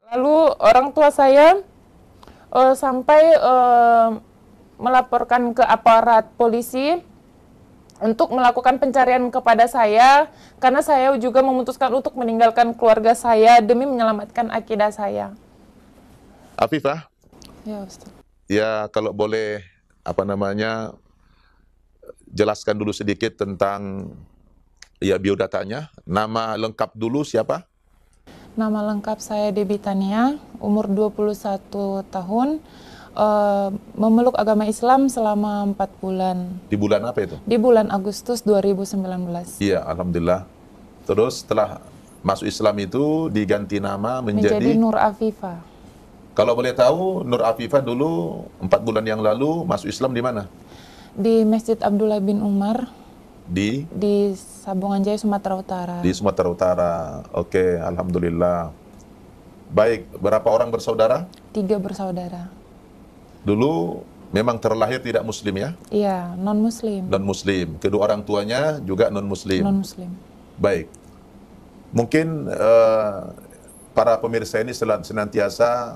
Lalu orang tua saya sampai melaporkan ke aparat polisi untuk melakukan pencarian kepada saya, karena saya juga memutuskan untuk meninggalkan keluarga saya demi menyelamatkan akidah saya. Afifah, Ya, Ustaz. ya kalau boleh jelaskan dulu sedikit tentang ya biodatanya. Nama lengkap dulu siapa? Nama lengkap saya Debbie Tania, umur 21 tahun, memeluk agama Islam selama 4 bulan. Di bulan apa itu? Di bulan Agustus 2019. Iya, alhamdulillah. Terus setelah masuk Islam itu diganti nama Menjadi menjadi, Nur Afifah. kalau boleh tahu, Nur Afifah dulu 4 bulan yang lalu masuk Islam di mana? Di Masjid Abdullah bin Umar, Di di Sabungan Jaya, Sumatera Utara. di Sumatera Utara. Oke, alhamdulillah. Baik, berapa orang bersaudara? 3 bersaudara. Dulu memang terlahir tidak muslim ya? Iya, non-muslim. Non-muslim. Kedua orang tuanya juga non-muslim. Non-muslim. Baik. Mungkin para pemirsa ini senantiasa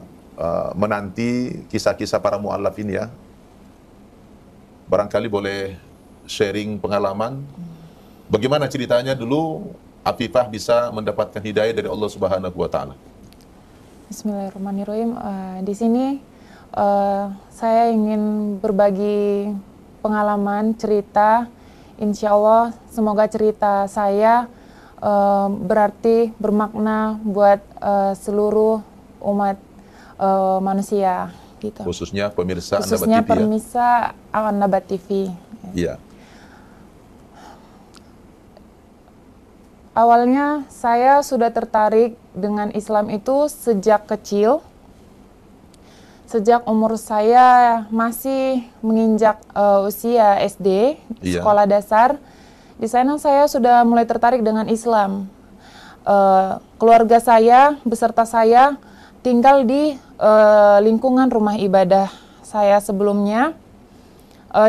menanti kisah-kisah para mu'allaf ini ya. Barangkali boleh sharing pengalaman. Bagaimana ceritanya dulu Afifah bisa mendapatkan hidayah dari Allah Subhanahu wa taala? Bismillahirrahmanirrahim. Di sini saya ingin berbagi pengalaman, cerita. Insya Allah semoga cerita saya berarti, bermakna buat seluruh umat manusia. Gitu. Khususnya pemirsa Khususnya An-Nabat TV ya? pemirsa An-Nabat TV. Iya. Awalnya saya sudah tertarik dengan Islam itu sejak kecil. Sejak umur saya masih menginjak usia SD, Iya. sekolah dasar, di sana saya sudah mulai tertarik dengan Islam. Keluarga saya beserta saya tinggal di lingkungan rumah ibadah saya sebelumnya,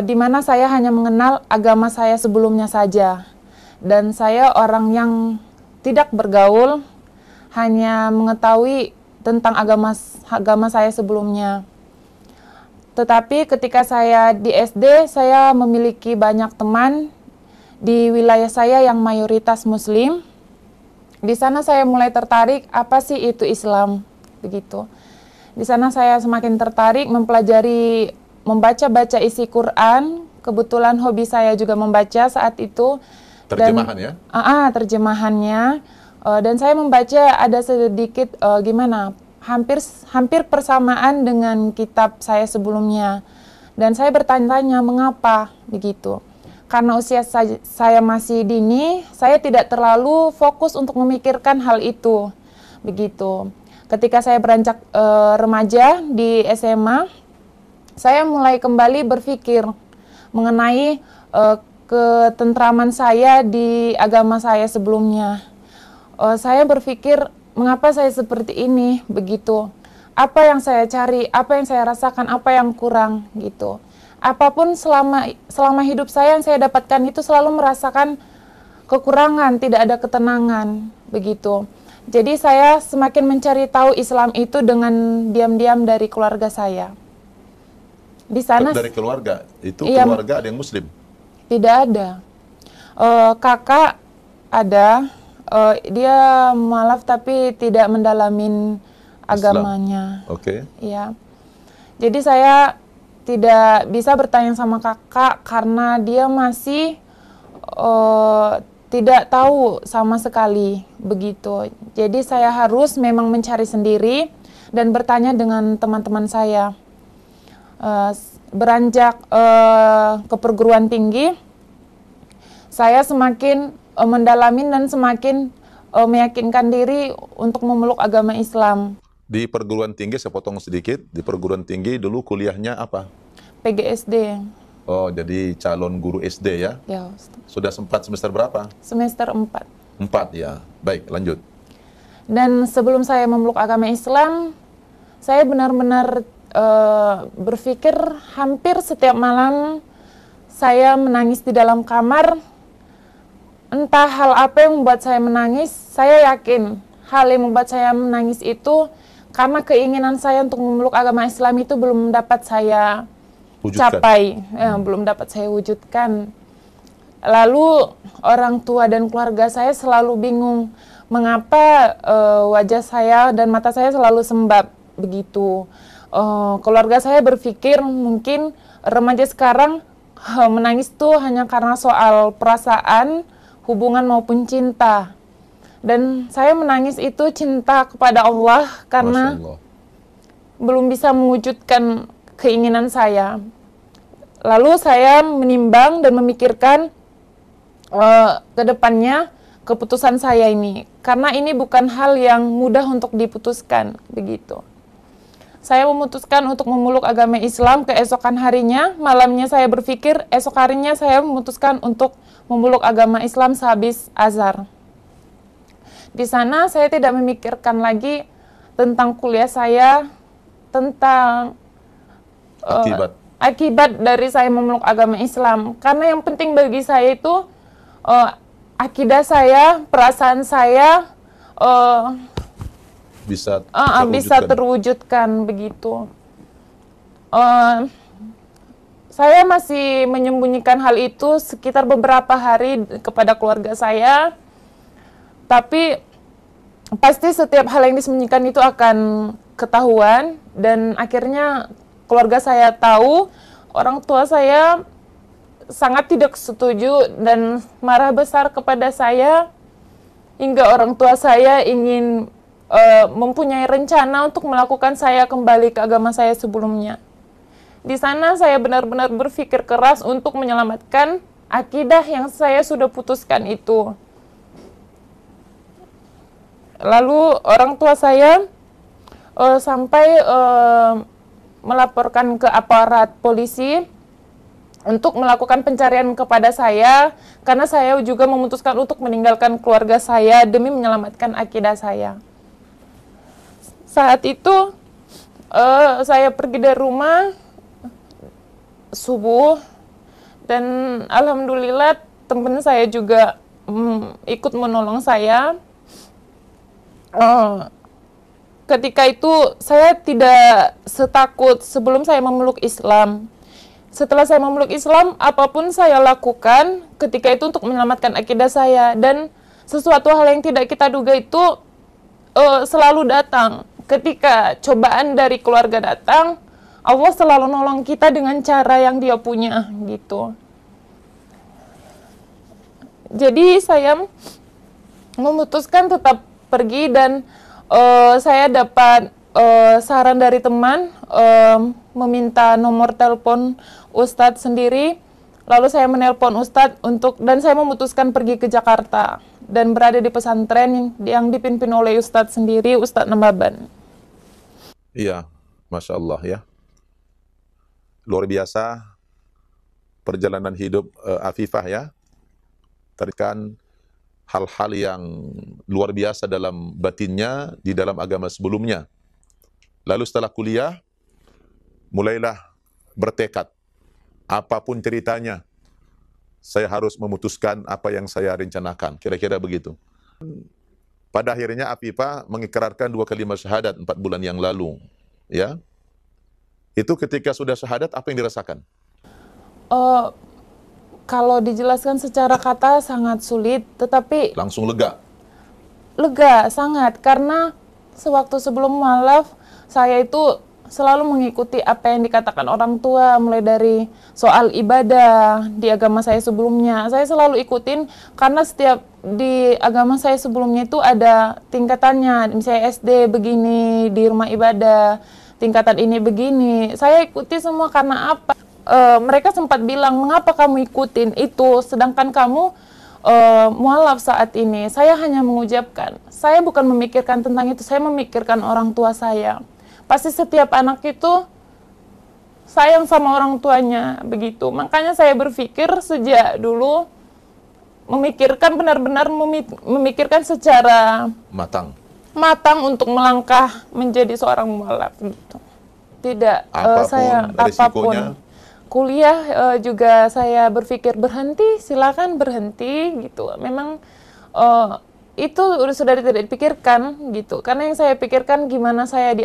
di mana saya hanya mengenal agama saya sebelumnya saja. Dan saya orang yang tidak bergaul, hanya mengetahui tentang agama saya sebelumnya. Tetapi ketika saya di SD, saya memiliki banyak teman di wilayah saya yang mayoritas Muslim. Di sana saya mulai tertarik, apa sih itu Islam, begitu. Di sana saya semakin tertarik mempelajari, membaca-baca isi Quran. Kebetulan hobi saya juga membaca saat itu. Terjemahan ya? Terjemahannya. Dan saya membaca ada sedikit hampir persamaan dengan kitab saya sebelumnya. Dan saya bertanya-tanya mengapa begitu. Karena usia saya masih dini, saya tidak terlalu fokus untuk memikirkan hal itu. Begitu. Ketika saya beranjak remaja di SMA, saya mulai kembali berpikir mengenai ketentraman saya di agama saya sebelumnya. Saya berpikir, mengapa saya seperti ini, begitu. Apa yang saya cari, apa yang saya rasakan, apa yang kurang, gitu. Apapun selama hidup saya yang saya dapatkan itu selalu merasakan kekurangan, tidak ada ketenangan, begitu. Jadi saya semakin mencari tahu Islam itu dengan diam-diam dari keluarga saya. Di sana Dari keluarga, itu iya, keluarga ada yang muslim? tidak ada. Kakak ada, dia mualaf tapi tidak mendalamin agamanya. Oke. Ya. Jadi saya tidak bisa bertanya sama kakak karena dia masih tidak tahu sama sekali begitu. Jadi saya harus memang mencari sendiri dan bertanya dengan teman-teman saya. Beranjak ke perguruan tinggi, saya semakin mendalami dan semakin meyakinkan diri untuk memeluk agama Islam. Di perguruan tinggi, saya potong sedikit, di perguruan tinggi dulu kuliahnya apa? PGSD. Oh, jadi calon guru SD ya? Ya, Ustaz. Sudah sempat semester berapa? Semester 4. 4 ya. Baik, lanjut. Dan sebelum saya memeluk agama Islam, saya benar-benar berpikir hampir setiap malam saya menangis di dalam kamar. Entah hal apa yang membuat saya menangis, saya yakin hal yang membuat saya menangis itu karena keinginan saya untuk memeluk agama Islam itu belum dapat saya Wujudkan. capai, belum dapat saya wujudkan. Lalu orang tua dan keluarga saya selalu bingung mengapa wajah saya dan mata saya selalu sembab begitu. Keluarga saya berpikir mungkin remaja sekarang menangis itu hanya karena soal perasaan, hubungan maupun cinta. Dan saya menangis itu cinta kepada Allah karena belum bisa mewujudkan keinginan saya. Lalu saya menimbang dan memikirkan ke depannya keputusan saya ini. Karena ini bukan hal yang mudah untuk diputuskan, begitu. Saya memutuskan untuk memeluk agama Islam keesokan harinya. Malamnya saya berpikir, esok harinya saya memutuskan untuk memeluk agama Islam sehabis azhar. Di sana saya tidak memikirkan lagi tentang kuliah saya, tentang akibat dari saya memeluk agama Islam. Karena yang penting bagi saya itu akidah saya, perasaan saya bisa terwujudkan begitu. Saya masih menyembunyikan hal itu sekitar beberapa hari kepada keluarga saya, tapi pasti setiap hal yang disembunyikan itu akan ketahuan, dan akhirnya keluarga saya tahu. Orang tua saya sangat tidak setuju dan marah besar kepada saya, hingga orang tua saya ingin mempunyai rencana untuk melakukan saya kembali ke agama saya sebelumnya. Di sana saya benar-benar berpikir keras untuk menyelamatkan akidah yang saya sudah putuskan itu. Lalu orang tua saya sampai melaporkan ke aparat polisi untuk melakukan pencarian kepada saya, karena saya juga memutuskan untuk meninggalkan keluarga saya demi menyelamatkan akidah saya. Saat itu saya pergi dari rumah subuh, dan alhamdulillah teman saya juga ikut menolong saya. Ketika itu saya tidak setakut sebelum saya memeluk Islam. Setelah saya memeluk Islam, apapun saya lakukan ketika itu untuk menyelamatkan akidah saya. Dan sesuatu hal yang tidak kita duga itu selalu datang. Ketika cobaan dari keluarga datang, Allah selalu nolong kita dengan cara yang Dia punya, gitu. Jadi saya memutuskan tetap pergi, dan saya dapat saran dari teman, meminta nomor telepon Ustadz sendiri. Lalu saya menelpon Ustadz dan saya memutuskan pergi ke Jakarta dan berada di pesantren yang dipimpin oleh Ustadz sendiri, Ustadz Namaban. Iya, Masya Allah ya. Luar biasa perjalanan hidup Afifah ya. Terikan hal-hal yang luar biasa dalam batinnya di dalam agama sebelumnya. Lalu setelah kuliah, mulailah bertekad. Apapun ceritanya, saya harus memutuskan apa yang saya rencanakan. Kira-kira begitu. Pada akhirnya Afifah mengikrarkan 2 kalimat syahadat 4 bulan yang lalu. Ya, itu ketika sudah syahadat, apa yang dirasakan? Kalau dijelaskan secara kata sangat sulit, tetapi langsung lega? Lega, sangat. Karena sewaktu sebelum mualaf, saya itu selalu mengikuti apa yang dikatakan orang tua, mulai dari soal ibadah di agama saya sebelumnya. Saya selalu ikutin, karena setiap di agama saya sebelumnya itu ada tingkatannya. Misalnya SD begini, di rumah ibadah, tingkatan ini begini. Saya ikuti semua karena apa? Mereka sempat bilang, mengapa kamu ikutin itu, sedangkan kamu mualaf saat ini. Saya hanya mengucapkan, saya bukan memikirkan tentang itu, saya memikirkan orang tua saya. Pasti setiap anak itu sayang sama orang tuanya, begitu. Makanya saya berpikir sejak dulu, memikirkan benar-benar memikirkan secara matang untuk melangkah menjadi seorang mualaf, gitu. Tidak, apapun. Kuliah juga saya berpikir berhenti, silakan berhenti, gitu. Memang itu sudah tidak dipikirkan, gitu. Karena yang saya pikirkan gimana saya di